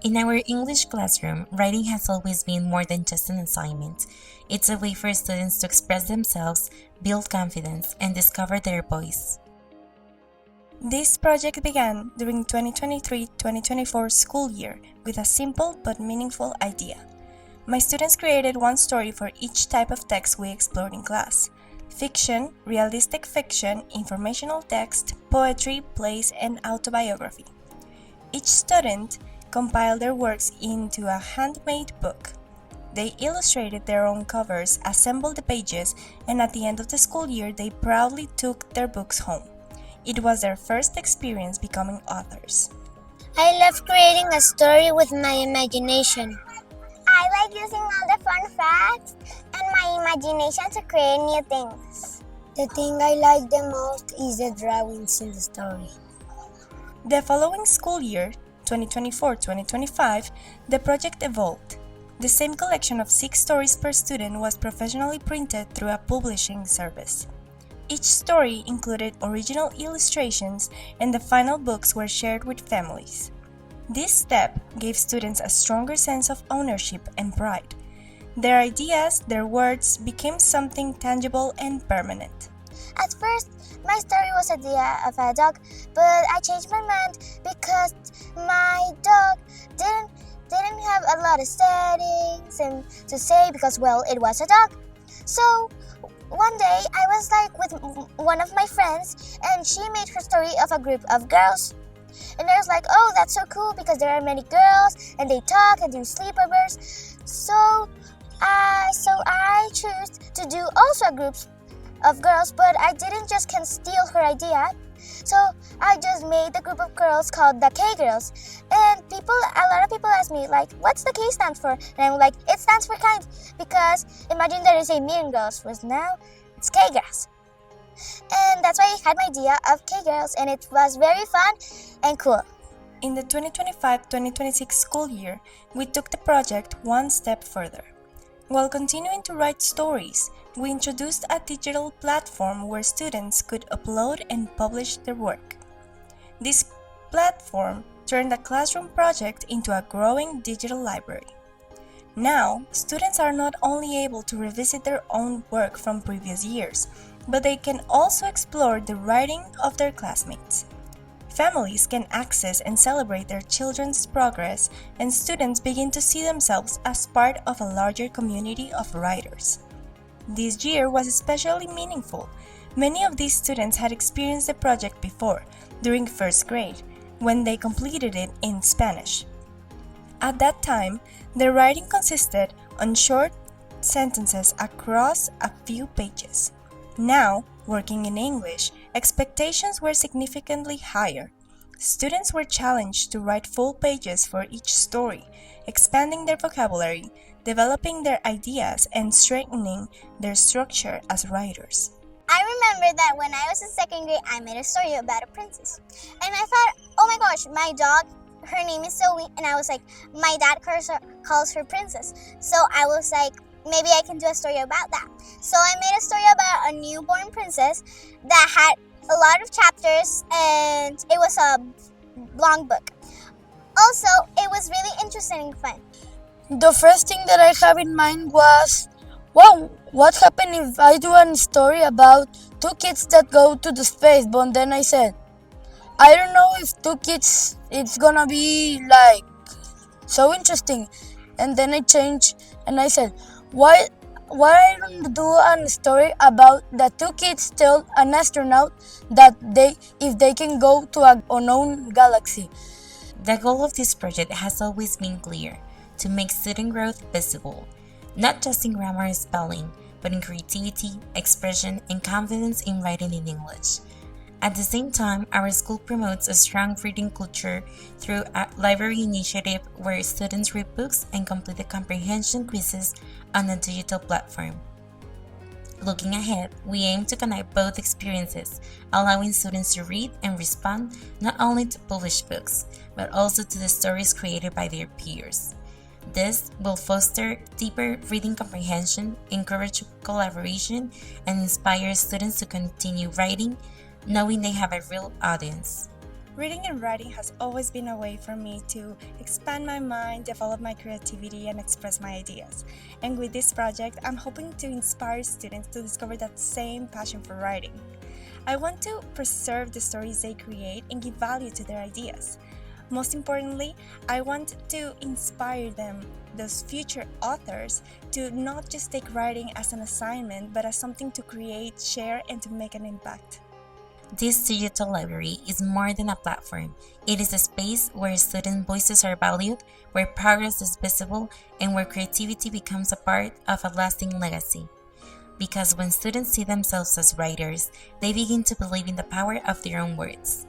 In our English classroom, writing has always been more than just an assignment. It's a way for students to express themselves, build confidence, and discover their voice. This project began during 2023-2024 school year with a simple but meaningful idea. My students created one story for each type of text we explored in class: fiction, realistic fiction, informational text, poetry, plays, and autobiography. Each student compiled their works into a handmade book. They illustrated their own covers, assembled the pages, and at the end of the school year, they proudly took their books home. It was their first experience becoming authors. I love creating a story with my imagination. I like using all the fun facts and my imagination to create new things. The thing I like the most is the drawings in the story. The following school year, 2024-2025, the project evolved. The same collection of 6 stories per student was professionally printed through a publishing service. Each story included original illustrations, and the final books were shared with families. This step gave students a stronger sense of ownership and pride. Their ideas, their words, became something tangible and permanent. At first, my story was the idea of a dog, but I changed my mind because my dog didn't have a lot of settings and to say because, well, it was a dog. So one day I was like with one of my friends and she made her story of a group of girls. And I was like, oh, that's so cool because there are many girls and they talk and do sleepovers. So I chose to do also a group of girls, but I didn't just can steal her idea. So I just made the group of girls called the K Girls. And a lot of people ask me like, what's the K stand for? And I'm like, it stands for kind, because imagine there is a Mean Girls, whereas now it's K Girls. And that's why I had my idea of K Girls, and it was very fun and cool. In the 2025-2026 school year, we took the project one step further. While continuing to write stories, we introduced a digital platform where students could upload and publish their work. This platform turned a classroom project into a growing digital library. Now, students are not only able to revisit their own work from previous years, but they can also explore the writing of their classmates. Families can access and celebrate their children's progress, and students begin to see themselves as part of a larger community of writers. This year was especially meaningful. Many of these students had experienced the project before, during first grade, when they completed it in Spanish. At that time, their writing consisted on short sentences across a few pages. Now, working in English, expectations were significantly higher. Students were challenged to write full pages for each story, expanding their vocabulary, developing their ideas, and strengthening their structure as writers. I remember that when I was in second grade, I made a story about a princess. And I thought, oh my gosh, my dog, her name is Zoe, and I was like, my dad calls her Princess. So I was like, maybe I can do a story about that. So I made a story about a newborn princess that had a lot of chapters, and it was a long book. Also, it was really interesting and fun. The first thing that I have in mind was, wow, what happened if I do a story about 2 kids that go to the space? But then I said, I don't know if 2 kids, it's gonna be like so interesting. And then I changed and I said, why I don't do a story about the 2 kids tell an astronaut that if they can go to an unknown galaxy. The goal of this project has always been clear: to make student growth visible, not just in grammar and spelling, but in creativity, expression, and confidence in writing in English. At the same time, our school promotes a strong reading culture through a library initiative where students read books and complete the comprehension quizzes on a digital platform. Looking ahead, we aim to connect both experiences, allowing students to read and respond not only to published books, but also to the stories created by their peers. This will foster deeper reading comprehension, encourage collaboration, and inspire students to continue writing, knowing they have a real audience. Reading and writing has always been a way for me to expand my mind, develop my creativity, and express my ideas. And with this project, I'm hoping to inspire students to discover that same passion for writing. I want to preserve the stories they create and give value to their ideas. Most importantly, I want to inspire them, those future authors, to not just take writing as an assignment, but as something to create, share, and to make an impact. This digital library is more than a platform. It is a space where student voices are valued, where progress is visible, and where creativity becomes a part of a lasting legacy. Because when students see themselves as writers, they begin to believe in the power of their own words.